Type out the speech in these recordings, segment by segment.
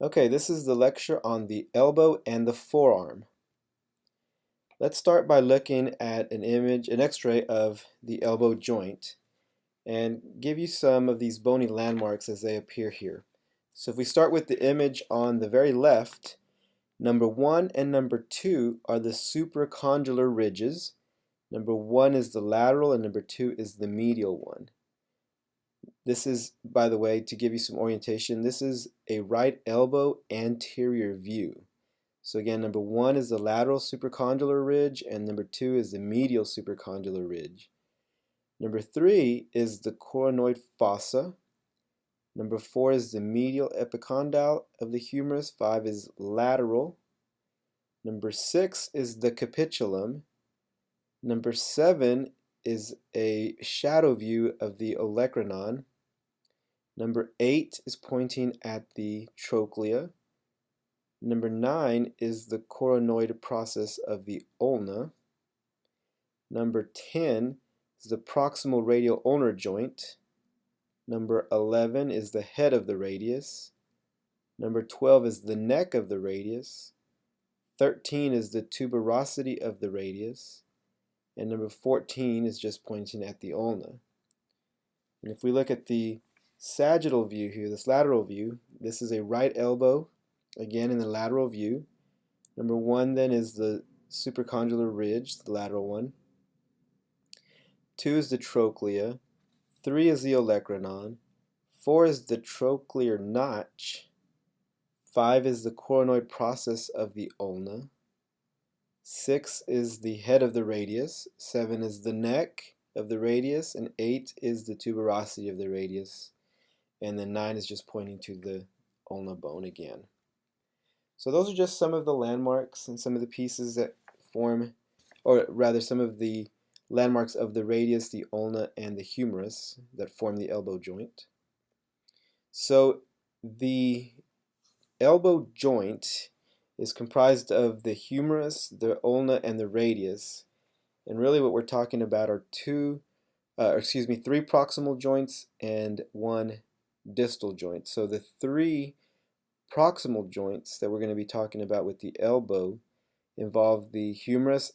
Okay, this is the lecture on the elbow and the forearm. Let's start by looking at an image, an x-ray of the elbow joint, and give you some of these bony landmarks as they appear here. So if we start with the image on the very left, number 1 and number 2 are the supracondylar ridges. Number 1 is the lateral and number 2 is the medial one. This is, by the way, to give you some orientation, this is a right elbow anterior view. So again, number 1 is the lateral supracondylar ridge, and number 2 is the medial supracondylar ridge. Number 3 is the coronoid fossa. Number 4 is the medial epicondyle of the humerus. 5 is lateral. Number 6 is the capitulum. Number 7 is a shadow view of the olecranon. Number 8 is pointing at the trochlea. Number 9 is the coronoid process of the ulna. Number 10 is the proximal radial ulnar joint. Number 11 is the head of the radius. Number 12 is the neck of the radius. 13 is the tuberosity of the radius. And number 14 is just pointing at the ulna. And if we look at the sagittal view here, this lateral view, this is a right elbow, again in the lateral view. Number 1 then is the supracondylar ridge, the lateral one. 2 is the trochlea. 3 is the olecranon. 4 is the trochlear notch. 5 is the coronoid process of the ulna. 6 is the head of the radius. 7 is the neck of the radius. And 8 is the tuberosity of the radius. And then 9 is just pointing to the ulna bone again. So those are just some of the landmarks and some of the pieces that form, or rather some of the landmarks of the radius, the ulna, and the humerus that form the elbow joint. So the elbow joint is comprised of the humerus, the ulna, and the radius. And really what we're talking about are three proximal joints and one distal joint. So the three proximal joints that we're going to be talking about with the elbow involve the humerus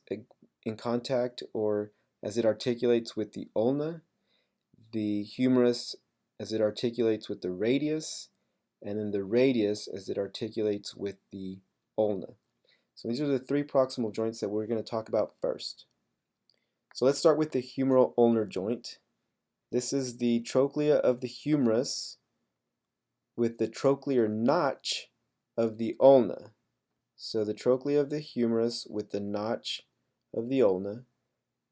in contact or as it articulates with the ulna, the humerus as it articulates with the radius, and then the radius as it articulates with the ulna. So these are the three proximal joints that we're going to talk about first. So let's start with the humeral ulnar joint. This is the trochlea of the humerus with the trochlear notch of the ulna. So the trochlea of the humerus with the notch of the ulna,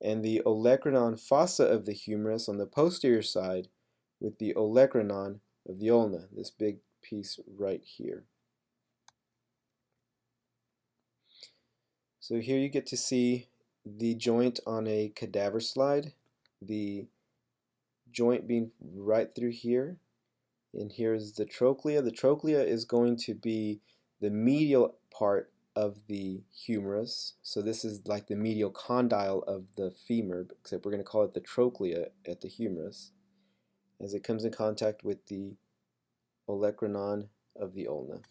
and the olecranon fossa of the humerus on the posterior side with the olecranon of the ulna, this big piece right here. So here you get to see the joint on a cadaver slide, the joint being right through here. And here's the trochlea. The trochlea is going to be the medial part of the humerus. So this is like the medial condyle of the femur, except we're going to call it the trochlea at the humerus, as it comes in contact with the olecranon of the ulna.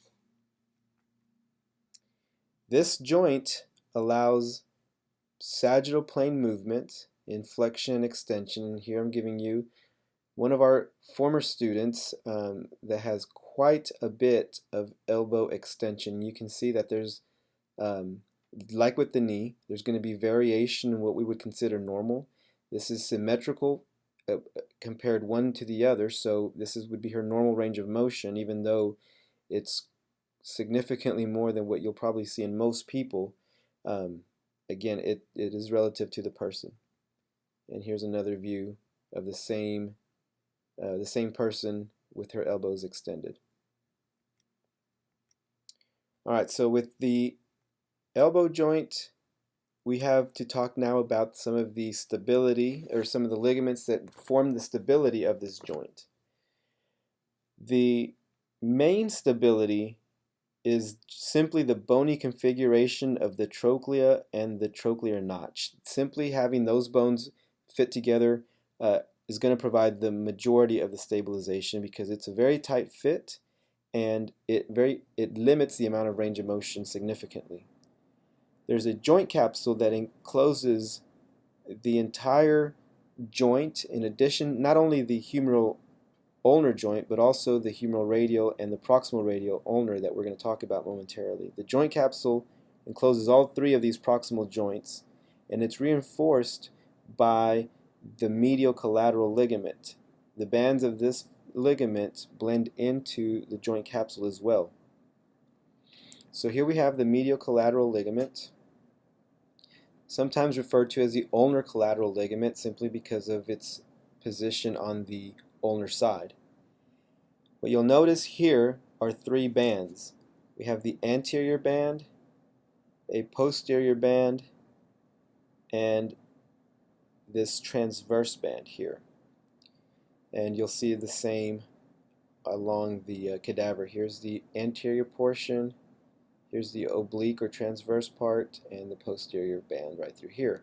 This joint allows sagittal plane movement, inflection and extension. And here I'm giving you one of our former students that has quite a bit of elbow extension. You can see that there's, like with the knee, there's going to be variation in what we would consider normal. This is symmetrical compared one to the other, so this would be her normal range of motion, even though it's significantly more than what you'll probably see in most people. Again, it is relative to the person. And here's another view of the same person with her elbows extended. Alright, so with the elbow joint, we have to talk now about some of the stability, or some of the ligaments that form the stability of this joint. The main stability is simply the bony configuration of the trochlea and the trochlear notch. Simply having those bones fit together is going to provide the majority of the stabilization because it's a very tight fit and it limits the amount of range of motion significantly. There's a joint capsule that encloses the entire joint, in addition, not only the humeral ulnar joint, but also the humeral radial and the proximal radial ulnar that we're going to talk about momentarily. The joint capsule encloses all three of these proximal joints, and it's reinforced by the medial collateral ligament. The bands of this ligament blend into the joint capsule as well. So here we have the medial collateral ligament, sometimes referred to as the ulnar collateral ligament simply because of its position on the ulnar side. What you'll notice here are three bands. We have the anterior band, a posterior band, and this transverse band here. And you'll see the same along the cadaver. Here's the anterior portion, here's the oblique or transverse part, and the posterior band right through here.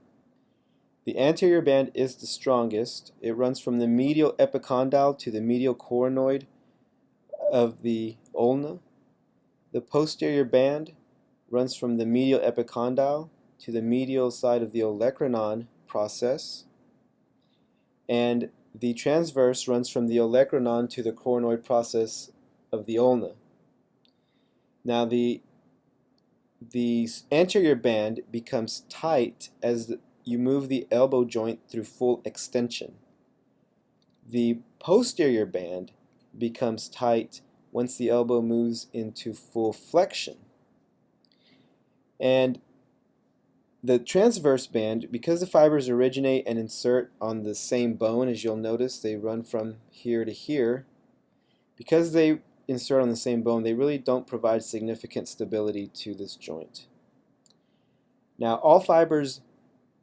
The anterior band is the strongest. It runs from the medial epicondyle to the medial coronoid of the ulna. The posterior band runs from the medial epicondyle to the medial side of the olecranon process, and the transverse runs from the olecranon to the coronoid process of the ulna. Now the anterior band becomes tight as you move the elbow joint through full extension. The posterior band becomes tight once the elbow moves into full flexion. And the transverse band, because the fibers originate and insert on the same bone, as you'll notice, they run from here to here. Because they insert on the same bone, they really don't provide significant stability to this joint. Now, all fibers,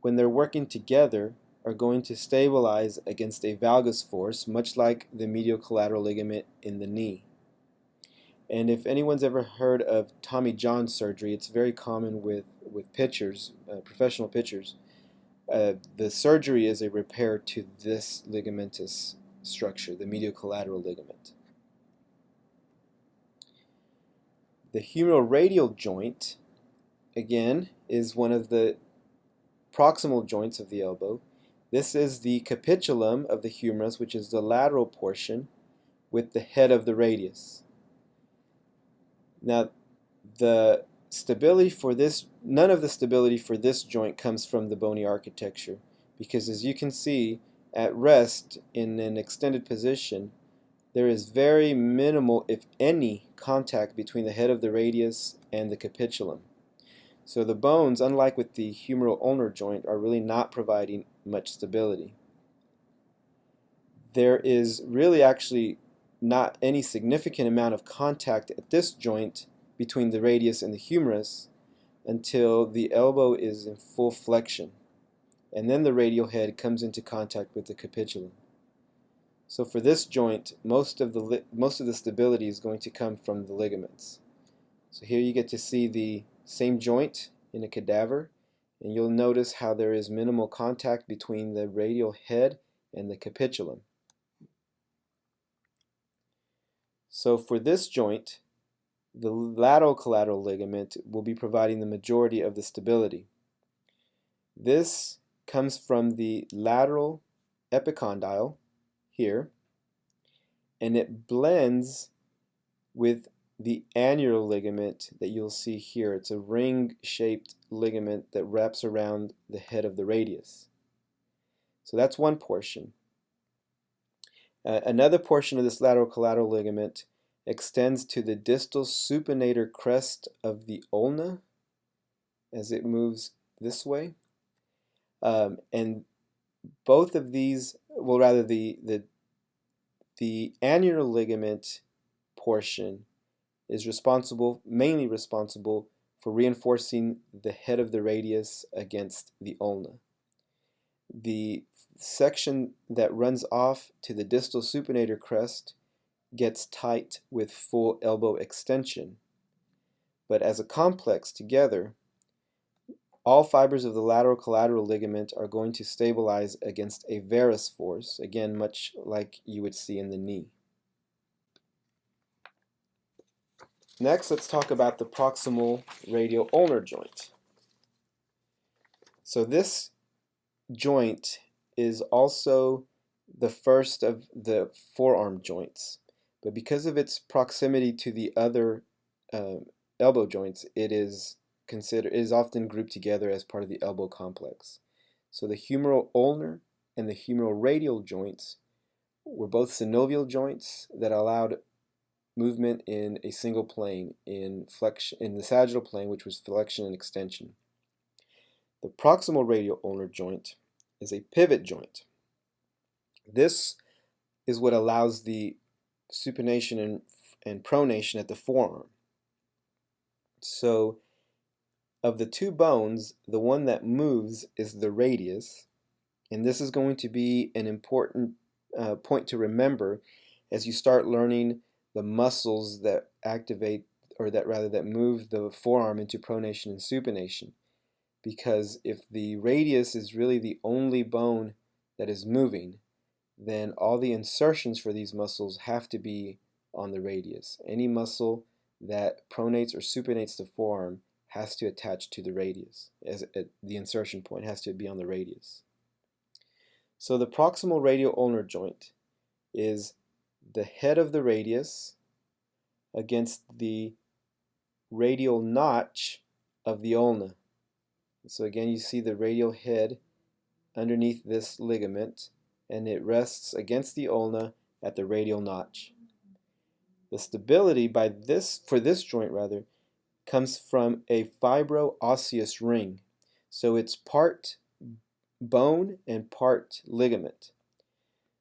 when they're working together, are going to stabilize against a valgus force, much like the medial collateral ligament in the knee. And if anyone's ever heard of Tommy John surgery, it's very common with pitchers, professional pitchers. The surgery is a repair to this ligamentous structure, the medial collateral ligament. The humeral radial joint, again, is one of the proximal joints of the elbow. This is the capitulum of the humerus, which is the lateral portion with the head of the radius. Now, the stability for this, none of the stability for this joint comes from the bony architecture, because as you can see, at rest in an extended position, there is very minimal, if any, contact between the head of the radius and the capitulum. So the bones, unlike with the humeral ulnar joint, are really not providing much stability. There is really actually not any significant amount of contact at this joint between the radius and the humerus until the elbow is in full flexion, and then the radial head comes into contact with the capitulum. So for this joint, most of the stability is going to come from the ligaments. So here you get to see the same joint in a cadaver, and you'll notice how there is minimal contact between the radial head and the capitulum. So for this joint, the lateral collateral ligament will be providing the majority of the stability. This comes from the lateral epicondyle here, and it blends with the annular ligament that you'll see here. It's a ring-shaped ligament that wraps around the head of the radius. So that's one portion. Another portion of this lateral collateral ligament extends to the distal supinator crest of the ulna as it moves this way. And both of these, well, rather the annular ligament portion is mainly responsible for reinforcing the head of the radius against the ulna. The section that runs off to the distal supinator crest gets tight with full elbow extension. But as a complex together, all fibers of the lateral collateral ligament are going to stabilize against a varus force, again much like you would see in the knee. Next, let's talk about the proximal radial ulnar joint. So this joint is also the first of the forearm joints, but because of its proximity to the other elbow joints, it is often grouped together as part of the elbow complex. So the humeral ulnar and the humeral radial joints were both synovial joints that allowed movement in a single plane in flexion in the sagittal plane, which was flexion and extension. The proximal radial ulnar joint is a pivot joint. This is what allows the supination and pronation at the forearm. So of the two bones, the one that moves is the radius, and this is going to be an important point to remember as you start learning the muscles that activate, or that move the forearm into pronation and supination. Because if the radius is really the only bone that is moving, then all the insertions for these muscles have to be on the radius. Any muscle that pronates or supinates the forearm has to attach to the radius, as the insertion point has to be on the radius. So the proximal radial ulnar joint is the head of the radius against the radial notch of the ulna. So again, you see the radial head underneath this ligament, and it rests against the ulna at the radial notch. The stability for this joint comes from a fibro-osseous ring. So it's part bone and part ligament.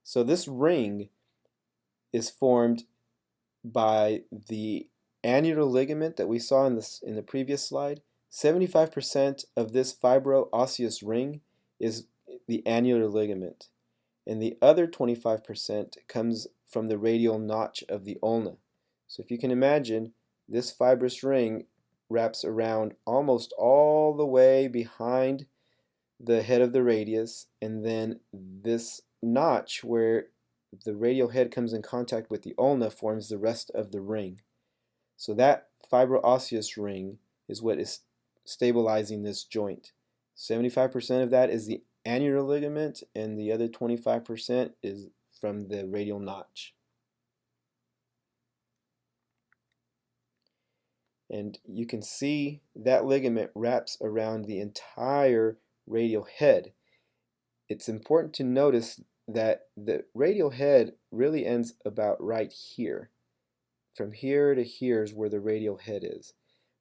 So this ring is formed by the annular ligament that we saw in the previous slide. 75% of this fibro-osseous ring is the annular ligament, and the other 25% comes from the radial notch of the ulna. So if you can imagine, this fibrous ring wraps around almost all the way behind the head of the radius, and then this notch where the radial head comes in contact with the ulna forms the rest of the ring. So that fibro-osseous ring is what is stabilizing this joint. 75% of that is the annular ligament, and the other 25% is from the radial notch. And you can see that ligament wraps around the entire radial head. It's important to notice that the radial head really ends about right here. From here to here is where the radial head is.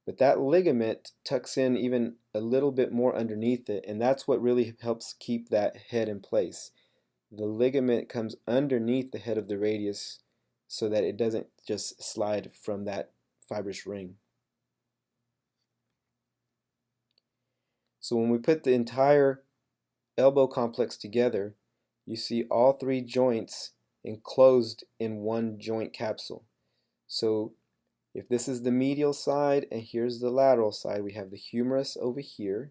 But that ligament tucks in even a little bit more underneath it, and that's what really helps keep that head in place. The ligament comes underneath the head of the radius so that it doesn't just slide from that fibrous ring. So when we put the entire elbow complex together, you see all three joints enclosed in one joint capsule. So if this is the medial side and here's the lateral side, we have the humerus over here,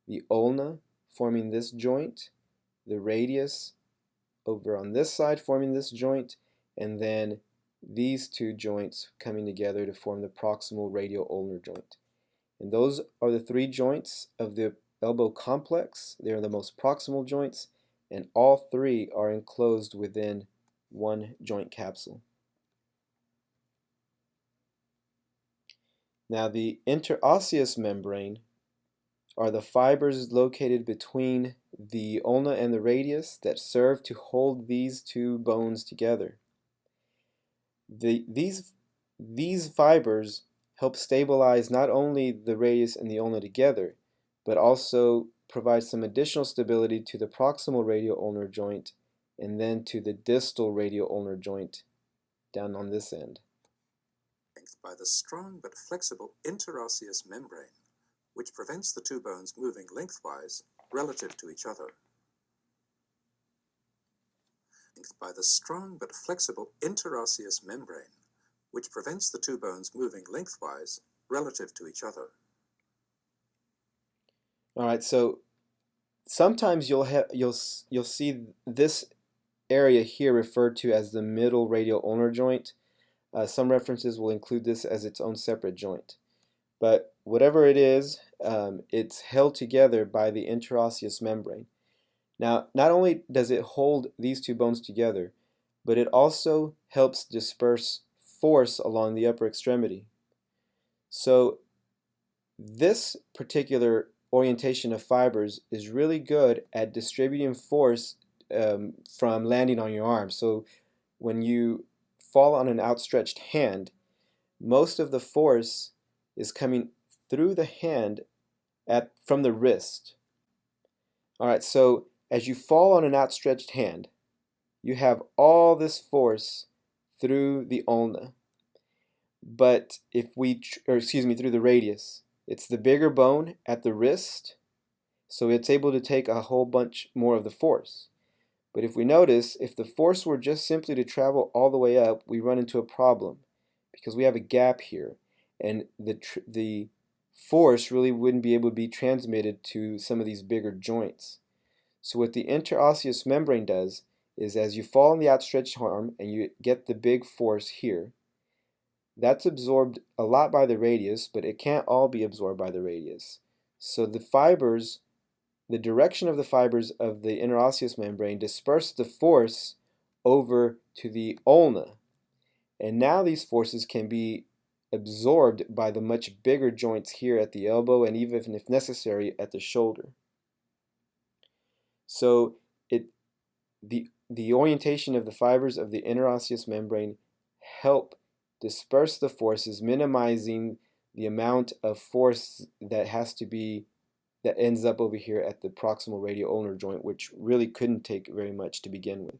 the ulna forming this joint, the radius over on this side forming this joint, and then these two joints coming together to form the proximal radial ulnar joint. And those are the three joints of the elbow complex. They are the most proximal joints, and all three are enclosed within one joint capsule. Now the interosseous membrane are the fibers located between the ulna and the radius that serve to hold these two bones together. These fibers help stabilize not only the radius and the ulna together, but also provide some additional stability to the proximal radial ulnar joint and then to the distal radial ulnar joint down on this end. By the strong but flexible interosseous membrane, which prevents the two bones moving lengthwise relative to each other. By the strong but flexible interosseous membrane, which prevents the two bones moving lengthwise relative to each other. All right, so sometimes you'll see this area here referred to as the middle radial ulnar joint, Some references will include this as its own separate joint. But whatever it is, it's held together by the interosseous membrane. Now, not only does it hold these two bones together, but it also helps disperse force along the upper extremity. So this particular orientation of fibers is really good at distributing force from landing on your arm. So when you fall on an outstretched hand, most of the force is coming through the hand from the wrist. All right, so as you fall on an outstretched hand, you have all this force through the ulna. But if we, through the radius. It's the bigger bone at the wrist, so it's able to take a whole bunch more of the force. But if we notice, if the force were just simply to travel all the way up, we run into a problem because we have a gap here, and the force really wouldn't be able to be transmitted to some of these bigger joints. So what the interosseous membrane does is, as you fall on the outstretched arm and you get the big force here, that's absorbed a lot by the radius, but it can't all be absorbed by the radius. So the fibers, the direction of the fibers of the interosseous membrane disperse the force over to the ulna. And now these forces can be absorbed by the much bigger joints here at the elbow and even, if necessary, at the shoulder. So the orientation of the fibers of the interosseous membrane help disperse the forces, minimizing the amount of force that ends up over here at the proximal radial-ulnar joint, which really couldn't take very much to begin with.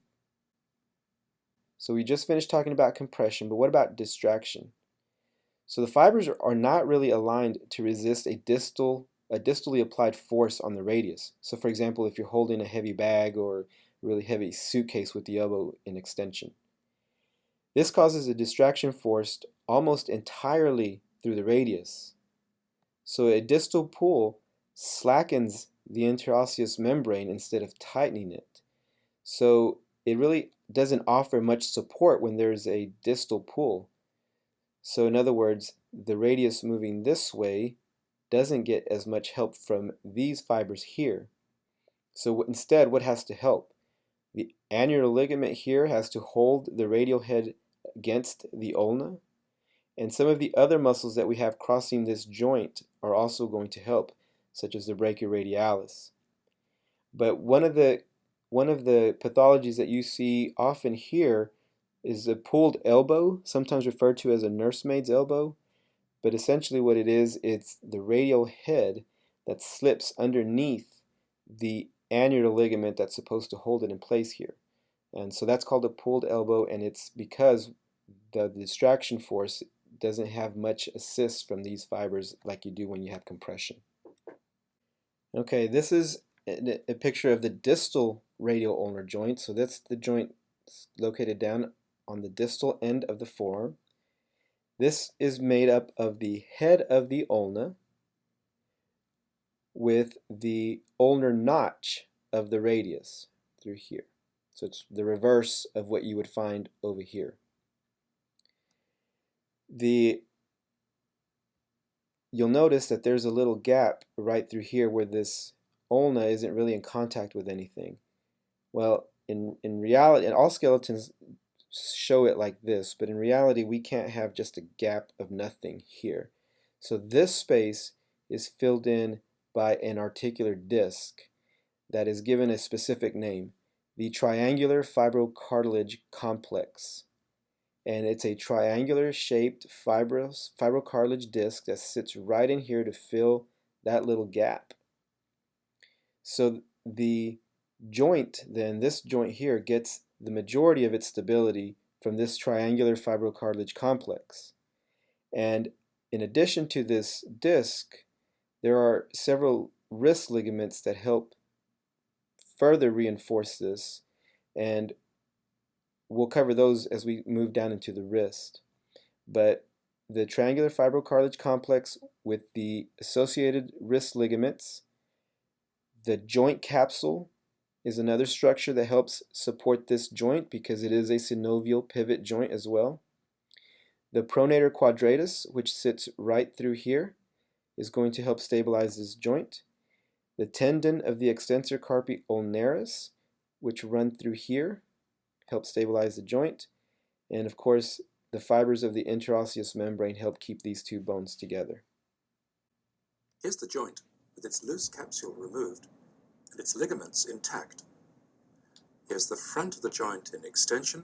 So we just finished talking about compression, but what about distraction? So the fibers are not really aligned to resist a distally applied force on the radius. So for example, if you're holding a heavy bag or a really heavy suitcase with the elbow in extension. This causes a distraction force almost entirely through the radius. So a distal pull slackens the interosseous membrane instead of tightening it. So it really doesn't offer much support when there's a distal pull. So in other words, the radius moving this way doesn't get as much help from these fibers here. So instead, what has to help? The annular ligament here has to hold the radial head against the ulna, and some of the other muscles that we have crossing this joint are also going to help, such as the brachioradialis. But one of the pathologies that you see often here is a pulled elbow, sometimes referred to as a nursemaid's elbow. But essentially what it is, it's the radial head that slips underneath the annular ligament that's supposed to hold it in place here. And so that's called a pulled elbow, and it's because the distraction force doesn't have much assist from these fibers like you do when you have compression. Okay, this is a picture of the distal radial ulnar joint. So that's the joint located down on the distal end of the forearm. This is made up of the head of the ulna with the ulnar notch of the radius through here. So it's the reverse of what you would find over here. You'll notice that there's a little gap right through here where this ulna isn't really in contact with anything. Well, in reality, and all skeletons show it like this, but in reality we can't have just a gap of nothing here. So this space is filled in by an articular disc that is given a specific name, the triangular fibrocartilage complex. And it's a triangular shaped fibrocartilage disc that sits right in here to fill that little gap. So the joint, then, this joint here gets the majority of its stability from this triangular fibrocartilage complex. And in addition to this disc, there are several wrist ligaments that help further reinforce this, and we'll cover those as we move down into the wrist. But the triangular fibrocartilage complex with the associated wrist ligaments, the joint capsule is another structure that helps support this joint because it is a synovial pivot joint as well. The pronator quadratus, which sits right through here, is going to help stabilize this joint. The tendon of the extensor carpi ulnaris, which run through here, help stabilize the joint. And of course, the fibers of the interosseous membrane help keep these two bones together. Here's the joint with its loose capsule removed and its ligaments intact. Here's the front of the joint in extension,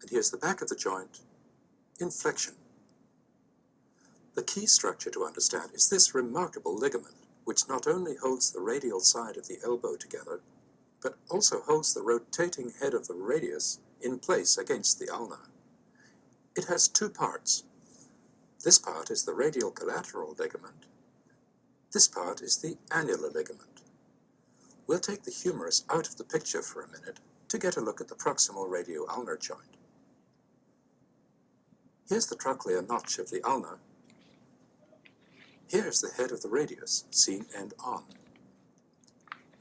and here's the back of the joint in flexion. The key structure to understand is this remarkable ligament, which not only holds the radial side of the elbow together, but also holds the rotating head of the radius in place against the ulna. It has two parts. This part is the radial collateral ligament. This part is the annular ligament. We'll take the humerus out of the picture for a minute to get a look at the proximal radio-ulnar joint. Here's the trochlear notch of the ulna. Here's the head of the radius, seen end on.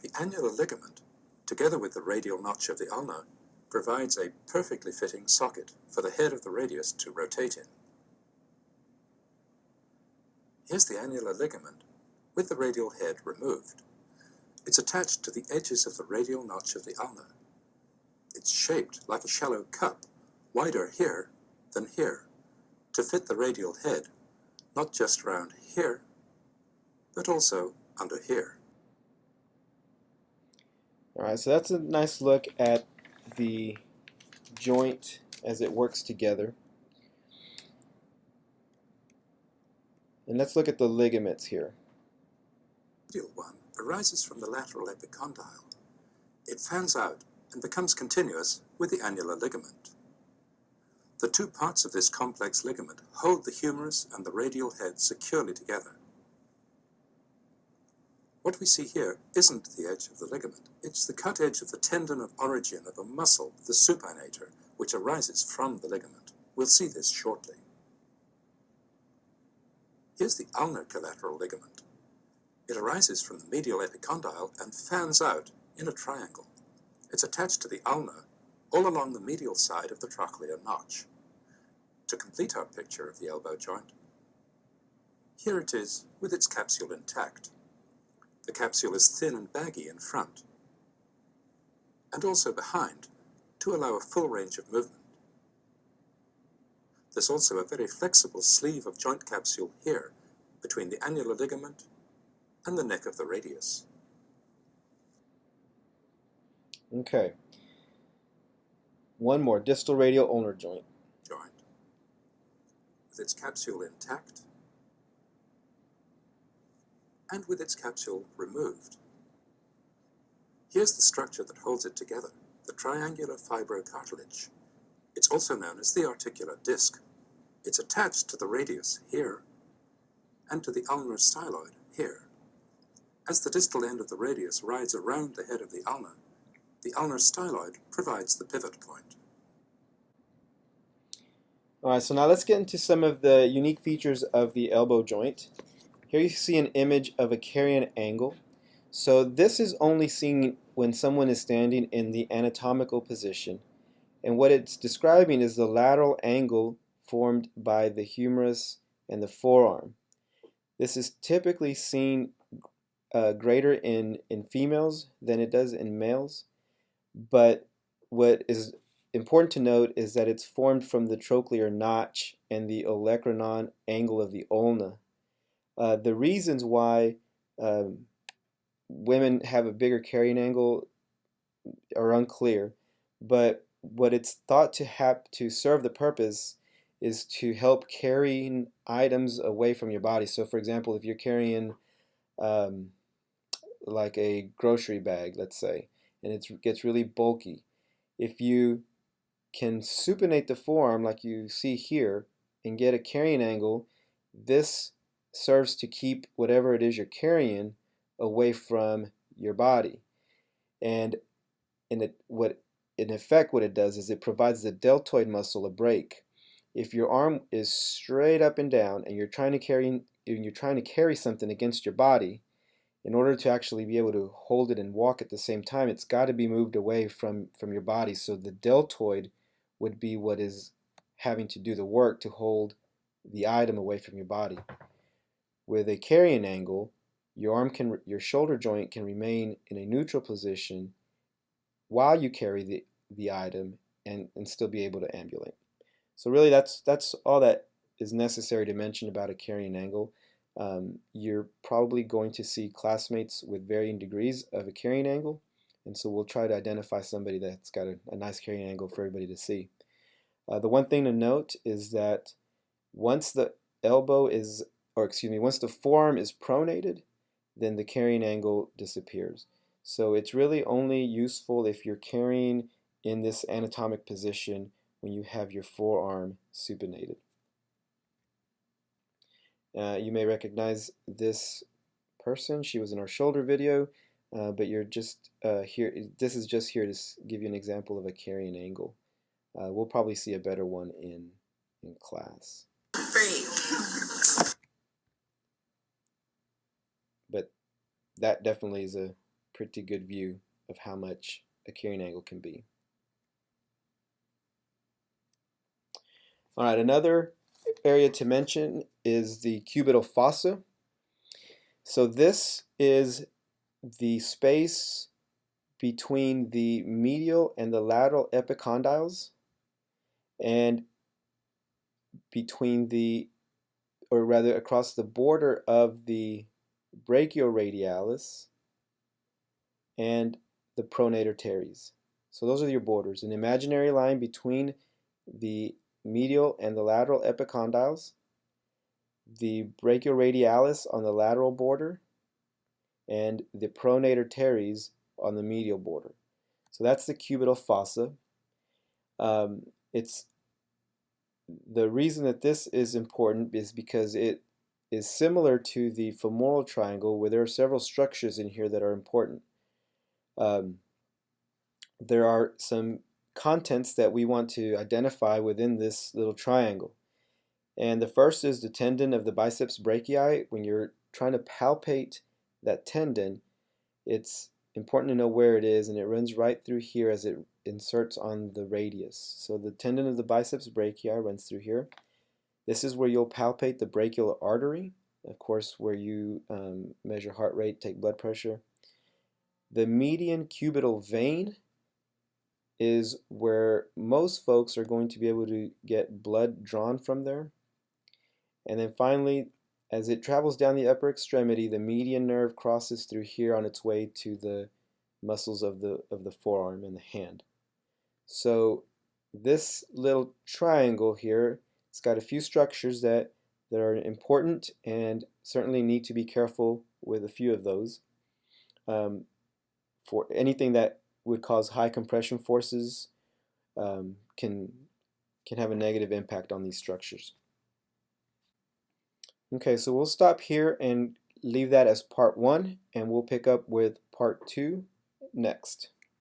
The annular ligament, together with the radial notch of the ulna, provides a perfectly fitting socket for the head of the radius to rotate in. Here's the annular ligament with the radial head removed. It's attached to the edges of the radial notch of the ulna. It's shaped like a shallow cup, wider here than here, to fit the radial head, not just around here, but also under here. All right, so that's a nice look at the joint as it works together. And let's look at the ligaments here. The medial one arises from the lateral epicondyle. It fans out and becomes continuous with the annular ligament. The two parts of this complex ligament hold the humerus and the radial head securely together. What we see here isn't the edge of the ligament, it's the cut edge of the tendon of origin of a muscle, the supinator, which arises from the ligament. We'll see this shortly. Here's the ulnar collateral ligament. It arises from the medial epicondyle and fans out in a triangle. It's attached to the ulna all along the medial side of the trochlear notch. To complete our picture of the elbow joint, here it is with its capsule intact. The capsule is thin and baggy in front, and also behind, to allow a full range of movement. There's also a very flexible sleeve of joint capsule here, between the annular ligament and the neck of the radius. Okay. One more, distal radial ulnar joint. With its capsule intact and with its capsule removed. Here's the structure that holds it together, the triangular fibrocartilage. It's also known as the articular disc. It's attached to the radius here and to the ulnar styloid here. As the distal end of the radius rides around the head of the ulnar styloid provides the pivot point. All right, so now let's get into some of the unique features of the elbow joint. Here you see an image of a carrion angle. So this is only seen when someone is standing in the anatomical position. And what it's describing is the lateral angle formed by the humerus and the forearm. This is typically seen greater in females than it does in males. But what is important to note is that it's formed from the trochlear notch and the olecranon angle of the ulna. The reasons why women have a bigger carrying angle are unclear, but what it's thought to have to serve the purpose is to help carrying items away from your body. So for example, if you're carrying like a grocery bag, let's say, and it gets really bulky, if you can supinate the forearm like you see here and get a carrying angle, this serves to keep whatever it is you're carrying away from your body. And in effect what it does is it provides the deltoid muscle a break. If your arm is straight up and down and you're trying to carry something against your body, in order to actually be able to hold it and walk at the same time, it's got to be moved away from your body. So the deltoid would be what is having to do the work to hold the item away from your body. With a carrying angle, your shoulder joint can remain in a neutral position while you carry the item and still be able to ambulate. So really that's all that is necessary to mention about a carrying angle. You're probably going to see classmates with varying degrees of a carrying angle, and so we'll try to identify somebody that's got a nice carrying angle for everybody to see. The one thing to note is that once the once the forearm is pronated, then the carrying angle disappears. So it's really only useful if you're carrying in this anatomic position when you have your forearm supinated. You may recognize this person. She was in our shoulder video, but you're just here. This is just here to give you an example of a carrying angle. We'll probably see a better one in class. But that definitely is a pretty good view of how much a carrying angle can be. All right, another area to mention is the cubital fossa. So this is the space between the medial and the lateral epicondyles, and between or rather across the border of the brachioradialis and the pronator teres. So those are your borders, an imaginary line between the medial and the lateral epicondyles, the brachioradialis on the lateral border, and the pronator teres on the medial border. So that's the cubital fossa. It's the reason that this is important is because it is similar to the femoral triangle, where there are several structures in here that are important. There are some contents that we want to identify within this little triangle. And the first is the tendon of the biceps brachii. When you're trying to palpate that tendon, it's important to know where it is, and it runs right through here as it inserts on the radius. So the tendon of the biceps brachii runs through here. This is where you'll palpate the brachial artery, of course, where you measure heart rate, take blood pressure. The median cubital vein is where most folks are going to be able to get blood drawn from there. And then finally, as it travels down the upper extremity, the median nerve crosses through here on its way to the muscles of the forearm and the hand. So this little triangle here, it's got a few structures that are important and certainly need to be careful with a few of those. For anything that would cause high compression forces can have a negative impact on these structures. Okay, so we'll stop here and leave that as part 1, and we'll pick up with part 2 next.